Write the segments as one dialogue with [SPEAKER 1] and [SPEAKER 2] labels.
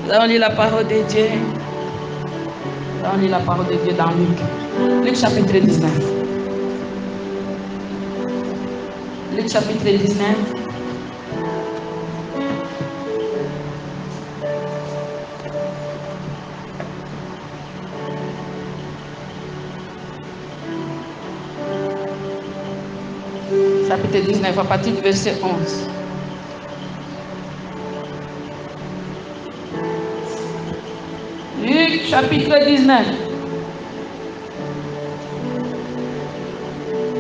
[SPEAKER 1] Nous allons lire la parole de Dieu. Nous allons lire la parole de Dieu dans Luc. Luc chapitre 19. Luc chapitre 19. Chapitre 19, à partir du verset 11. Luc chapitre 19.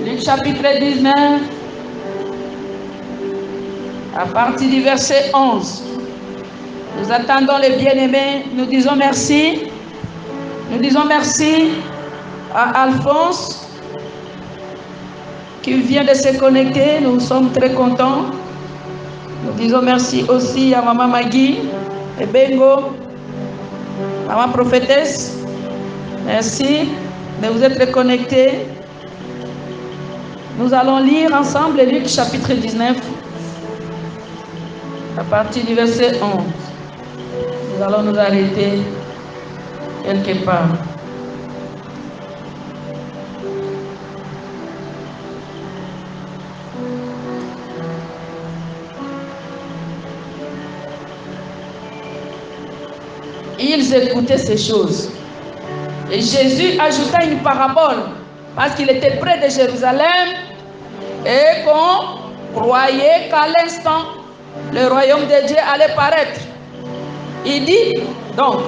[SPEAKER 1] Luc chapitre 19, à partir du verset 11. Nous attendons les bien-aimés. Nous disons merci. Nous disons merci à Alphonse qui vient de se connecter. Nous sommes très contents. Nous disons merci aussi à Maman Magui et Bengo, Maman Prophétesse. Merci de vous être connectés. Nous allons lire ensemble Luc chapitre 19 à partir du verset 11. Nous allons nous arrêter quelque part. Ils écoutaient ces choses. Et Jésus ajouta une parabole parce qu'il était près de Jérusalem et qu'on croyait qu'à l'instant, le royaume de Dieu allait paraître. Il dit, donc,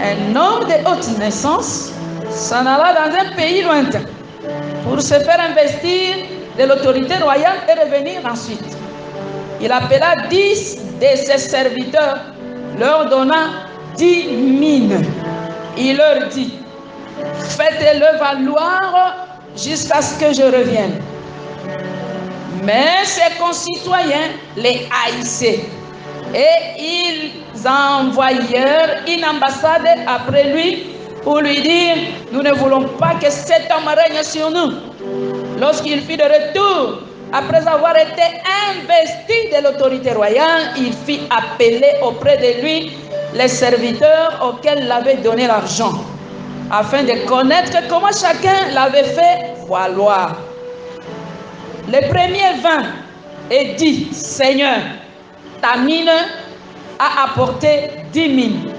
[SPEAKER 1] un homme de haute naissance s'en alla dans un pays lointain pour se faire investir de l'autorité royale et revenir ensuite. Il appela 10 de ses serviteurs, leur donna 10 mines. Il leur dit, faites-le valoir jusqu'à ce que je revienne. Mais ses concitoyens les haïssaient et ils envoyèrent une ambassade après lui pour lui dire, nous ne voulons pas que cet homme règne sur nous. Lorsqu'il fut de retour, après avoir été investi de l'autorité royale, il fit appeler auprès de lui les serviteurs auxquels il avait donné l'argent, afin de connaître comment chacun l'avait fait valoir. Le premier vint et dit, Seigneur, ta mine a apporté 10 mines.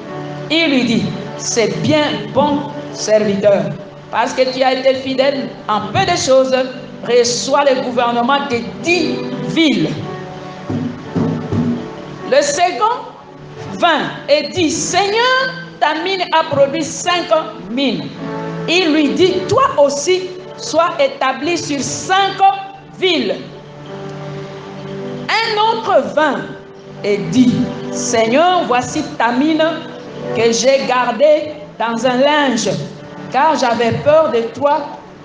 [SPEAKER 1] Il lui dit, c'est bien, bon serviteur, parce que tu as été fidèle en peu de choses, reçois le gouvernement de 10 villes. Le second vint et dit, Seigneur, ta mine a produit 5 mines. Il lui dit, toi aussi, sois établi sur 5 villes. Un autre vint et dit, Seigneur, voici ta mine que j'ai gardée dans un linge, car j'avais peur de toi,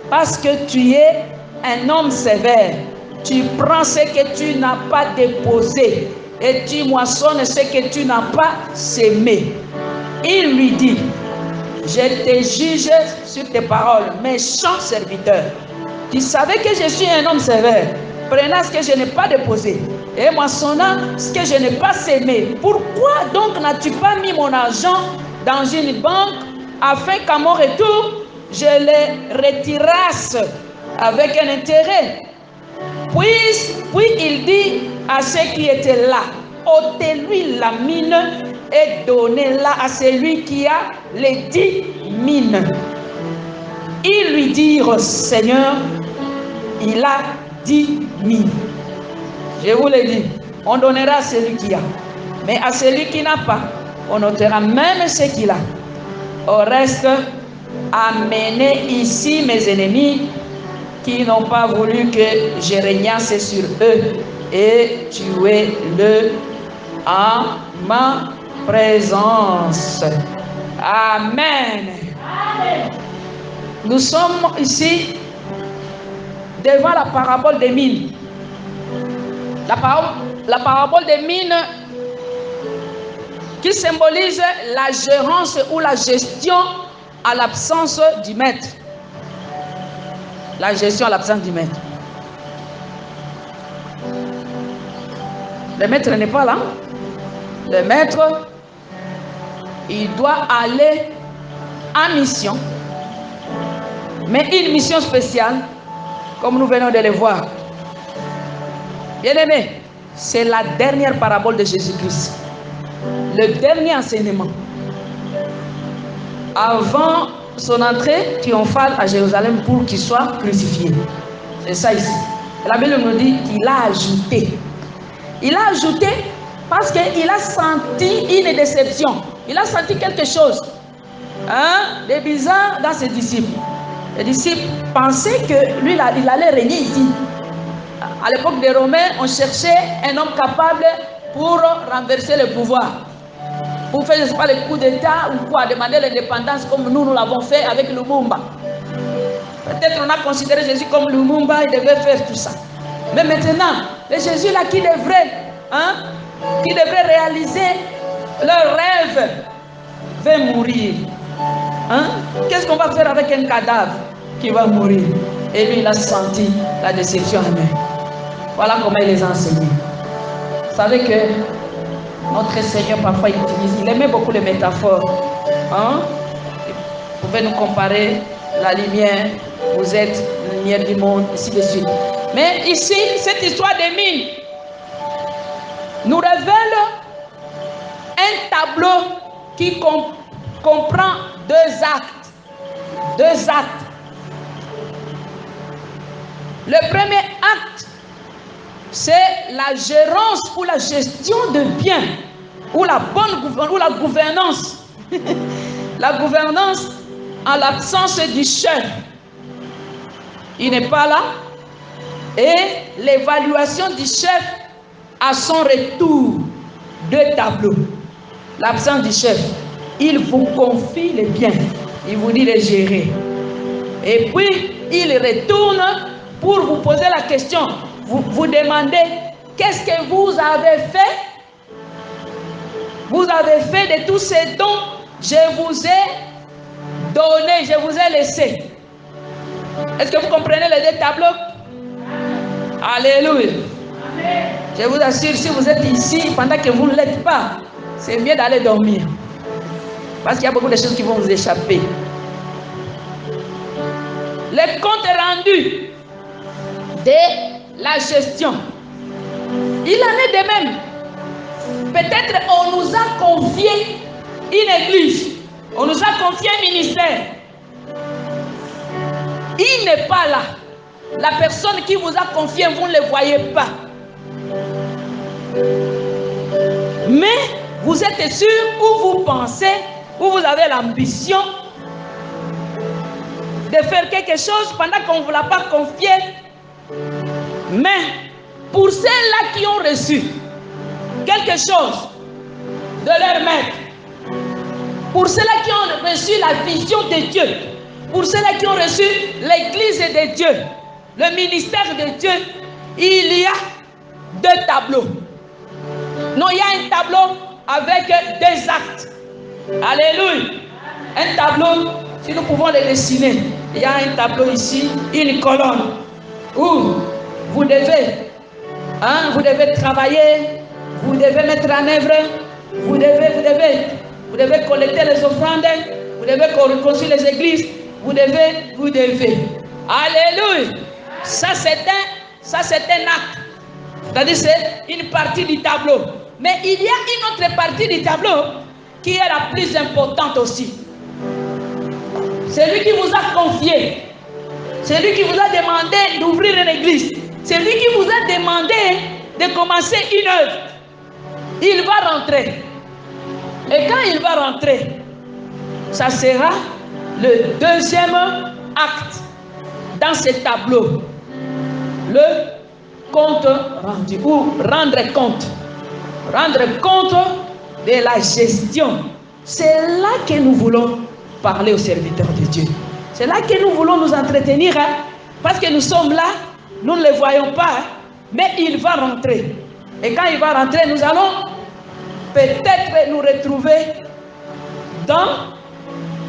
[SPEAKER 1] parce que tu es un homme sévère. Tu prends ce que tu n'as pas déposé et tu moissonnes ce que tu n'as pas sémé. Il lui dit, je te juge sur tes paroles, méchant serviteur. Tu savais que je suis un homme sévère, prenant ce que je n'ai pas déposé et moissonnant ce que je n'ai pas sémé. Pourquoi donc n'as-tu pas mis mon argent dans une banque afin qu'à mon retour, je le retirasse avec un intérêt? Puis il dit à ceux qui étaient là, ôtez-lui la mine et donnez-la à celui qui a les 10 mines. Ils lui dirent, Seigneur, il a 10 mines. Je vous le dis, on donnera à celui qui a. Mais à celui qui n'a pas, on ôtera même ce qu'il a. Au reste, amenez ici mes ennemis qui n'ont pas voulu que je régnasse sur eux et tuez-le en ma présence. Amen. Amen. Nous sommes ici devant la parabole des mines. La parabole des mines qui symbolise la gérance ou la gestion à l'absence du maître. La gestion à l'absence du maître. Le maître n'est pas là. Le maître il doit aller en mission, mais une mission spéciale, comme nous venons de le voir. Bien-aimés, c'est la dernière parabole de Jésus-Christ, le dernier enseignement avant son entrée triomphale à Jérusalem pour qu'il soit crucifié. C'est ça ici. La Bible nous dit qu'il a ajouté. Il a ajouté parce qu'il a senti une déception. Il a senti quelque chose de bizarre dans ses disciples. Les disciples pensaient que lui, il allait régner ici. À l'époque des Romains, on cherchait un homme capable pour renverser le pouvoir. Pour faire, je ne sais pas, le coup d'État ou pour demander l'indépendance comme nous l'avons fait avec Lumumba. Peut-être on a considéré Jésus comme Lumumba, il devait faire tout ça. Mais maintenant, le Jésus là qui devrait réaliser leur rêve, va mourir. Qu'est-ce qu'on va faire avec un cadavre qui va mourir? Et lui, il a senti la déception humaine. Voilà comment il les a enseignés. Vous savez que notre Seigneur, parfois, il aimait beaucoup les métaphores. Vous pouvez nous comparer la lumière, vous êtes la lumière du monde, ainsi de suite. Mais ici, cette histoire des mines nous révèle un tableau qui comprend deux actes. Deux actes. Le premier acte, c'est la gérance ou la gestion de biens, ou la gouvernance. La gouvernance en l'absence du chef. Il n'est pas là. Et l'évaluation du chef à son retour. Deux tableaux. L'absence du chef. Il vous confie les biens. Il vous dit de gérer. Et puis, il retourne pour vous poser la question. Vous demandez, qu'est-ce que vous avez fait? Vous avez fait de tous ces dons, je vous ai donné, je vous ai laissé. Est-ce que vous comprenez les deux tableaux? Alléluia. Amen. Je vous assure, si vous êtes ici pendant que vous ne l'êtes pas, c'est mieux d'aller dormir. Parce qu'il y a beaucoup de choses qui vont vous échapper. Le compte rendu de la gestion. Il en est de même. Peut-être on nous a confié une église. On nous a confié un ministère. Il n'est pas là. La personne qui vous a confié, vous ne le voyez pas. Mais vous êtes sûr ou vous pensez, ou vous avez l'ambition de faire quelque chose pendant qu'on ne vous l'a pas confié. Mais pour ceux-là qui ont reçu quelque chose de leur maître, pour ceux-là qui ont reçu la vision de Dieu, pour ceux-là qui ont reçu l'église de Dieu, le ministère de Dieu, il y a deux tableaux. Non, il y a un tableau avec deux actes. Alléluia. Un tableau, si nous pouvons le dessiner, il y a un tableau ici, une colonne, où vous devez travailler, vous devez mettre en œuvre, vous devez collecter les offrandes, vous devez reconstruire les églises, vous devez. Alléluia. Ça c'est un acte. C'est-à-dire c'est une partie du tableau. Mais il y a une autre partie du tableau qui est la plus importante aussi. C'est lui qui vous a confié. C'est lui qui vous a demandé d'ouvrir une église. C'est lui qui vous a demandé de commencer une œuvre. Il va rentrer. Et quand il va rentrer, ça sera le deuxième acte dans ce tableau. Le compte rendu ou rendre compte. Rendre compte de la gestion. C'est là que nous voulons parler aux serviteurs de Dieu. C'est là que nous voulons nous entretenir. Parce que nous sommes là, nous ne le voyons pas. Mais il va rentrer. Et quand il va rentrer, nous allons peut-être nous retrouver dans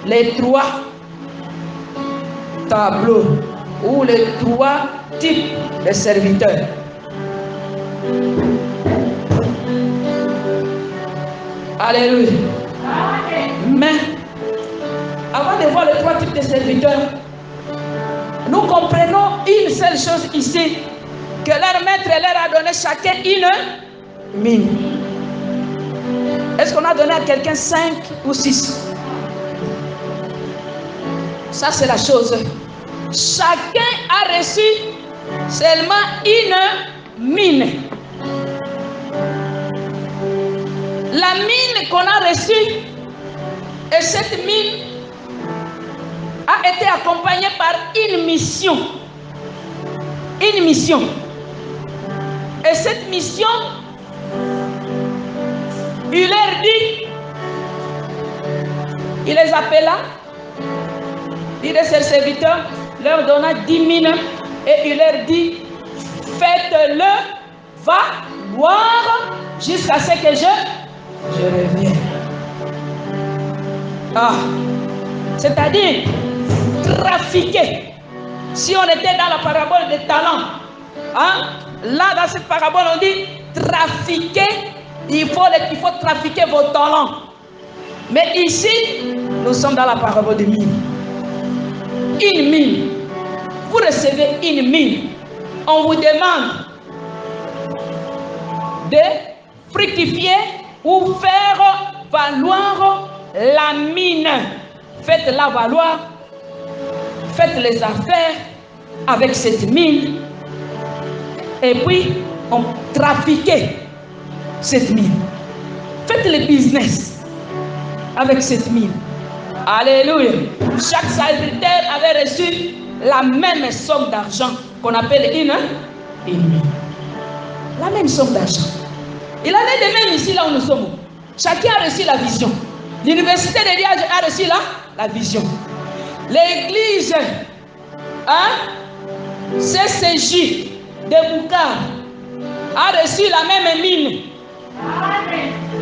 [SPEAKER 1] les trois tableaux ou les trois types de serviteurs. Alléluia. Mais, avant de voir les trois types de serviteurs, nous comprenons une seule chose ici, que leur maître leur a donné chacun une mine. Est-ce qu'on a donné à quelqu'un 5 ou 6? Ça, c'est la chose. Chacun a reçu seulement une mine. La mine qu'on a reçue, et cette mine a été accompagnée par une mission. Une mission. Et cette mission, il leur dit, il les appela, il dit ses serviteurs, leur donna 10 mines et il leur dit, faites-le valoir jusqu'à ce que je revienne. C'est-à-dire trafiquer. Si on était dans la parabole des talents, là dans cette parabole on dit trafiquer, il faut trafiquer vos talents. Mais ici, nous sommes dans la parabole des mines. Une mine. Vous recevez une mine. On vous demande de fructifier ou faire valoir la mine. Faites-la valoir. Faites les affaires avec cette mine. Et puis, on trafiquait cette mine. Faites le business avec cette mine. Alléluia. Chaque serviteur avait reçu la même somme d'argent qu'on appelle une mine. La même somme d'argent. Il en est de même ici, là où nous sommes. Chacun a reçu la vision. L'université de Dieu a reçu la vision. L'église CCJ de Boukar a reçu la même mine.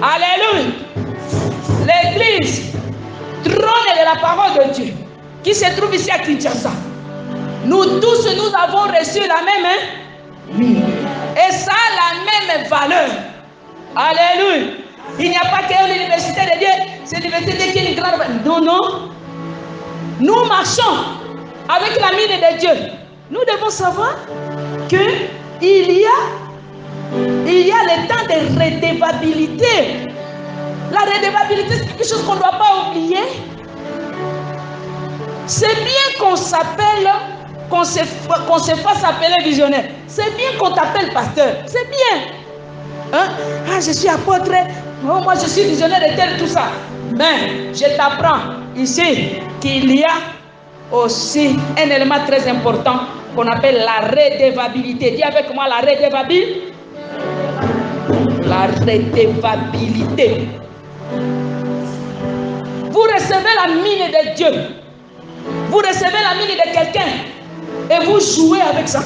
[SPEAKER 1] Alléluia. L'église trône de la parole de Dieu qui se trouve ici à Kinshasa. Nous tous, nous avons reçu la même mine. Et ça a la même valeur. Alléluia. Il n'y a pas que l'université de Dieu, c'est l'université de Dieu qui est une grande valeur. Non, non. Nous marchons avec la mine de Dieu. Nous devons savoir qu'il y a le temps de redevabilité. La redevabilité, c'est quelque chose qu'on ne doit pas oublier. C'est bien qu'on s'appelle, qu'on se fasse appeler visionnaire. C'est bien qu'on t'appelle pasteur. C'est bien. Je suis apôtre. Oh, moi, je suis visionnaire de tel, tout ça. Mais je t'apprends ici qu'il y a aussi un élément très important qu'on appelle la redevabilité. Dis avec moi la redevabilité. La redevabilité. Vous recevez la mine de Dieu. Vous recevez la mine de quelqu'un et vous jouez avec ça.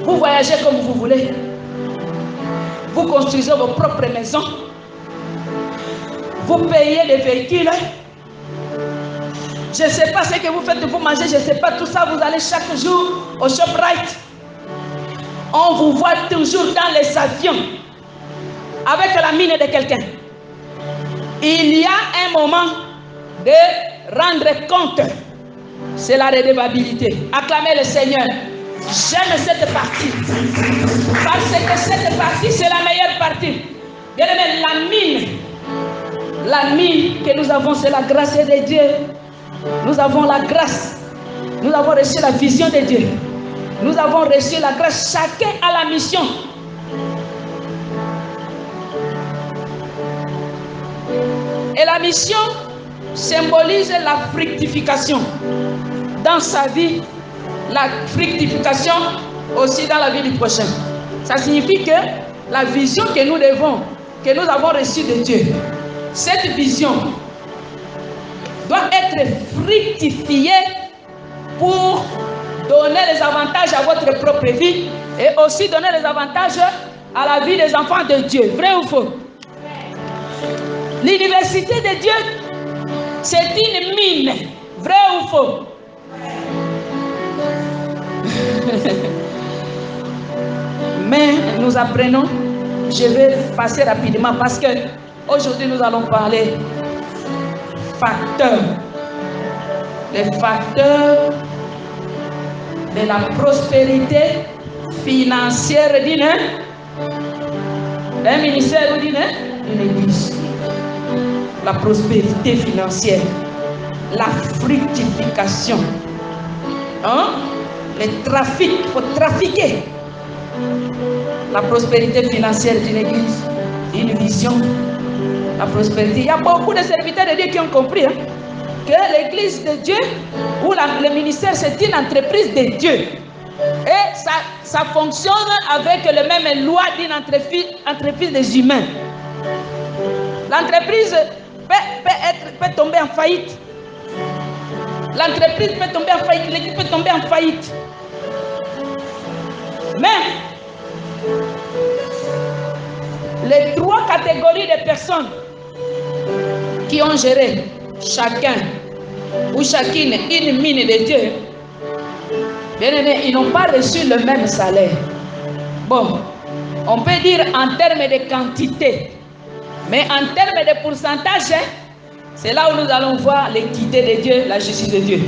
[SPEAKER 1] Vous voyagez comme vous voulez. Vous construisez vos propres maisons. Vous payez les véhicules. Je ne sais pas ce que vous faites, vous mangez, je ne sais pas tout ça. Vous allez chaque jour au ShopRite. On vous voit toujours dans les avions avec la mine de quelqu'un. Il y a un moment de rendre compte. C'est la redevabilité. Acclamez le Seigneur. J'aime cette partie. Parce que cette partie, c'est la meilleure partie. Bien aimé, la mine que nous avons, c'est la grâce de Dieu. Nous avons la grâce. Nous avons reçu la vision de Dieu. Nous avons reçu la grâce. Chacun a la mission. Et la mission symbolise la fructification dans sa vie, la fructification aussi dans la vie du prochain. Ça signifie que la vision que nous avons reçue de Dieu, cette vision doit être fructifiée pour donner les avantages à votre propre vie et aussi donner les avantages à la vie des enfants de Dieu. Vrai ou faux? L'université de Dieu, c'est une mine. Vrai ou faux? Mais nous apprenons Je vais passer rapidement parce que aujourd'hui nous allons parler facteurs. Les facteurs de la prospérité financière d'un ministère ou d'une église. La prospérité financière, la fructification, le trafic, il faut trafiquer. La prospérité financière d'une église, d'une vision, la prospérité. Il y a beaucoup de serviteurs de Dieu qui ont compris que l'église de Dieu ou le ministère, c'est une entreprise de Dieu. Et ça fonctionne avec les mêmes lois d'une entreprise des humains. L'entreprise peut tomber en faillite. L'entreprise peut tomber en faillite, l'église peut tomber en faillite. Mais les trois catégories de personnes qui ont géré chacun ou chacune une mine de Dieu, bien aimé, ils n'ont pas reçu le même salaire. Bon, on peut dire en termes de quantité, mais en termes de pourcentage, c'est là où nous allons voir l'équité de Dieu, la justice de Dieu.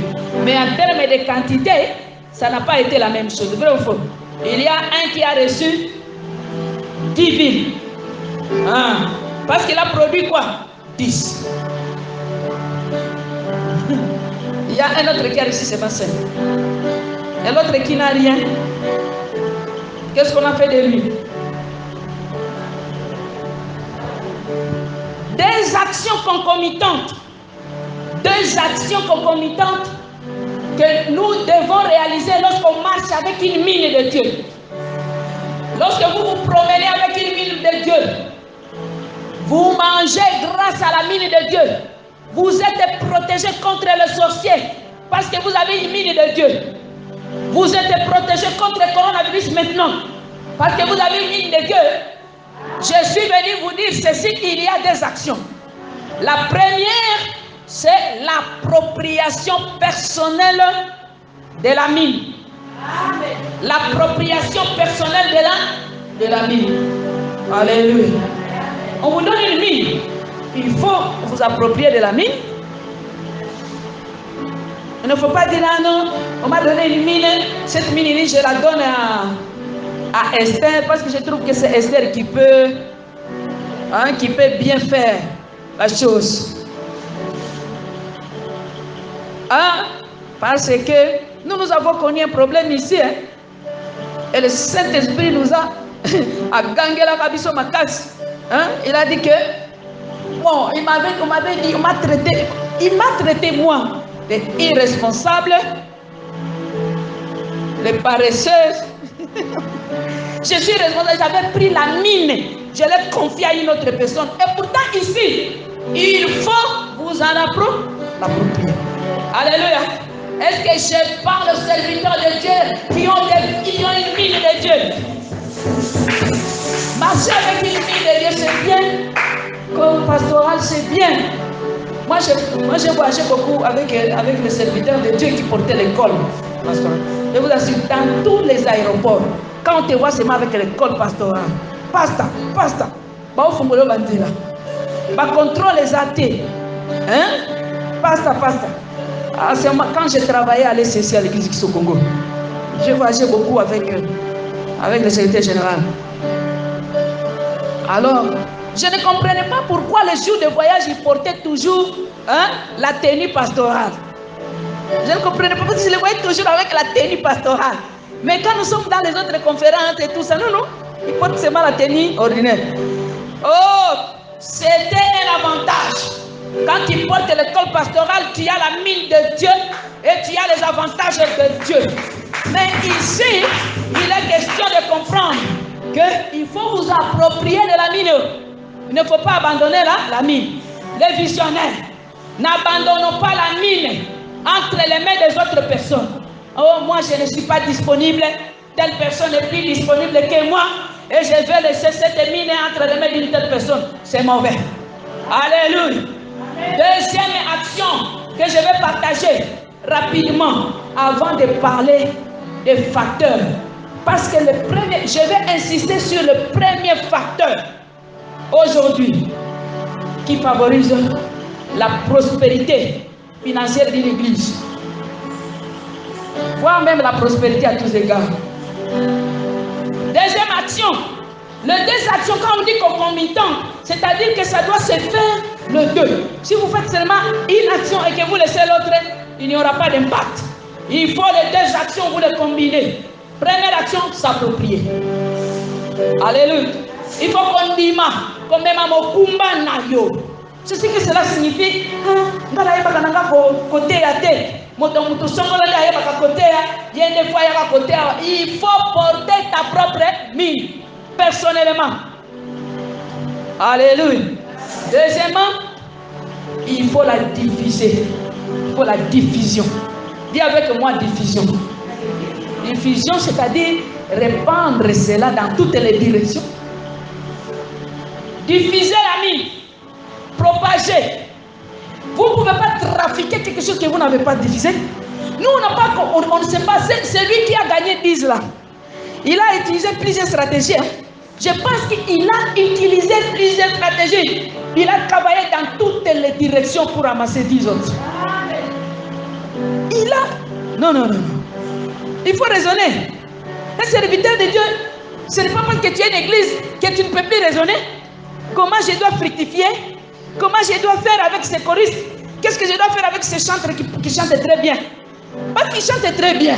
[SPEAKER 1] Mais en termes de quantité, ça n'a pas été la même chose. Vrai ou faux? Il y a un qui a reçu 10 000. Parce qu'il a produit quoi? 10. Il y a un autre qui a reçu seulement 5. Et l'autre qui n'a rien. Qu'est-ce qu'on a fait de lui? Deux actions concomitantes. Deux actions concomitantes que nous devons réaliser lorsqu'on marche avec une mine de Dieu. Lorsque vous vous promenez avec une mine de Dieu, vous mangez grâce à la mine de Dieu. Vous êtes protégé contre le sorcier parce que vous avez une mine de Dieu. Vous êtes protégé contre le coronavirus maintenant parce que vous avez une mine de Dieu. Je suis venu vous dire ceci, il y a des actions. La première, c'est l'appropriation personnelle de la mine. L'appropriation personnelle de la mine. Alléluia. On vous donne une mine. Il faut vous approprier de la mine. Il ne faut pas dire ah non, on m'a donné une mine, cette mine je la donne à Esther parce que je trouve que c'est Esther qui peut bien faire la chose. Parce que nous avons connu un problème ici. Et le Saint-Esprit nous a gagné la Kabiso Makas. Il a dit que bon, il m'a traité moi d'irresponsable, de paresseuse. Je suis responsable, j'avais pris la mine, je l'ai confiée à une autre personne. Et pourtant ici, il faut vous en approprier. Alléluia. Est-ce que je parle aux serviteurs de Dieu qui ont une mine de Dieu? Marcher avec une mine de Dieu, c'est bien. Comme pastoral, c'est bien. Moi, j'ai voyagé beaucoup avec les serviteurs de Dieu qui portaient l'école pastorale. Je vous assure, dans tous les aéroports, quand on te voit seulement avec l'école pastorale, pasta, bah au fumolo bandila, bah contrôle les athées, pasta. C'est moi, quand j'ai travaillé à l'ECC à l'église Kiso Congo, j'ai voyagé beaucoup avec le secrétaire général. Alors, je ne comprenais pas pourquoi les jours de voyage, ils portaient toujours la tenue pastorale. Je ne comprenais pas parce que je les voyais toujours avec la tenue pastorale. Mais quand nous sommes dans les autres conférences et tout ça, non, ils portent seulement la tenue ordinaire. Oh, c'était un avantage. Quand tu portes l'école pastorale, tu as la mine de Dieu et tu as les avantages de Dieu. Mais ici, il est question de comprendre qu'il faut vous approprier de la mine. Il ne faut pas abandonner la mine. Les visionnaires, n'abandonnons pas la mine entre les mains des autres personnes. Oh, moi je ne suis pas disponible, telle personne est plus disponible que moi et je vais laisser cette mine entre les mains d'une telle personne. C'est mauvais. Alléluia. Deuxième action que je vais partager rapidement avant de parler des facteurs Parce que le premier, je vais insister sur le premier facteur aujourd'hui qui favorise la prospérité financière d'une église, voire même la prospérité à tous égards. Deuxième action, le deux actions, quand on dit concomitant, c'est-à-dire que ça doit se faire le deux. Si vous faites seulement une action et que vous laissez l'autre, il n'y aura pas d'impact. Il faut les deux actions, vous les combiner. Première action, s'approprier. Alléluia. Il faut qu'on dise, comme même mokumba nayo. C'est ce que cela signifie. Il faut porter ta propre mine, personnellement. Alléluia. Deuxièmement, il faut la diviser. Il faut la diffusion. Dis avec moi diffusion. Diffusion, c'est-à-dire répandre cela dans toutes les directions. Diffuser la mine. Propager. Vous ne pouvez pas trafiquer quelque chose que vous n'avez pas diffusé. Nous, on ne sait pas. C'est lui qui a gagné 10 là. Il a utilisé plusieurs stratégies. Je pense qu'il a utilisé plusieurs stratégies. Il a travaillé dans toutes les directions pour ramasser 10 autres. Il a... Non. Il faut raisonner. Un serviteur de Dieu, ce n'est pas parce que tu es une église que tu ne peux plus raisonner. Comment je dois fructifier? Comment je dois faire avec ces choristes? Qu'est-ce que je dois faire avec ces chanteurs qui chantent très bien? Parce qu'ils chantent très bien.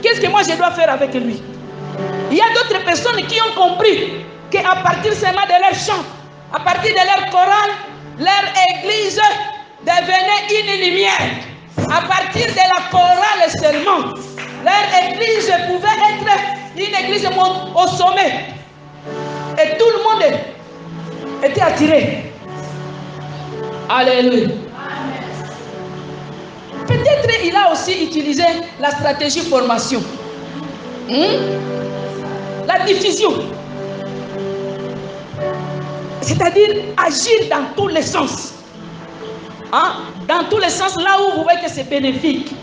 [SPEAKER 1] Qu'est-ce que moi je dois faire avec lui? Il y a d'autres personnes qui ont compris qu'à partir seulement de leur chant, à partir de leur chorale, leur église devenait une lumière. À partir de la chorale seulement, leur église pouvait être une église au sommet. Et tout le monde était attiré. Alléluia. Peut-être il a aussi utilisé la stratégie formation. La diffusion. C'est-à-dire agir dans tous les sens. Dans tous les sens, là où vous voyez que c'est bénéfique.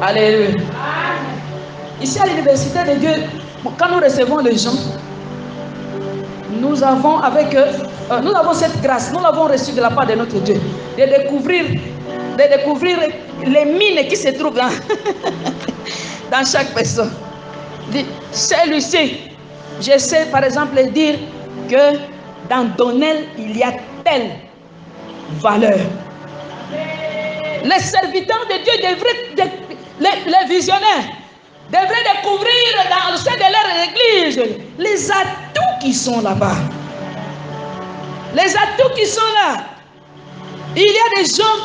[SPEAKER 1] Alléluia. Ici à l'université de Dieu, quand nous recevons les gens, nous avons cette grâce, nous l'avons reçue de la part de notre Dieu, de découvrir les mines qui se trouvent dans chaque personne. Celui-ci, je sais par exemple dire que dans Donnel, il y a telle valeur. Les serviteurs de Dieu les visionnaires, devraient découvrir dans le sein de leur église les atouts qui sont là-bas. Les atouts qui sont là. Il y a des gens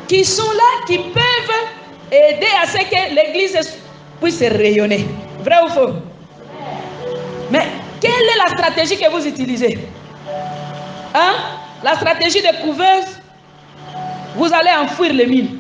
[SPEAKER 1] qui sont là, qui peuvent aider à ce que l'église puisse rayonner. Vrai ou faux? Mais quelle est la stratégie que vous utilisez? La stratégie de couveuse, vous allez enfouir les mines.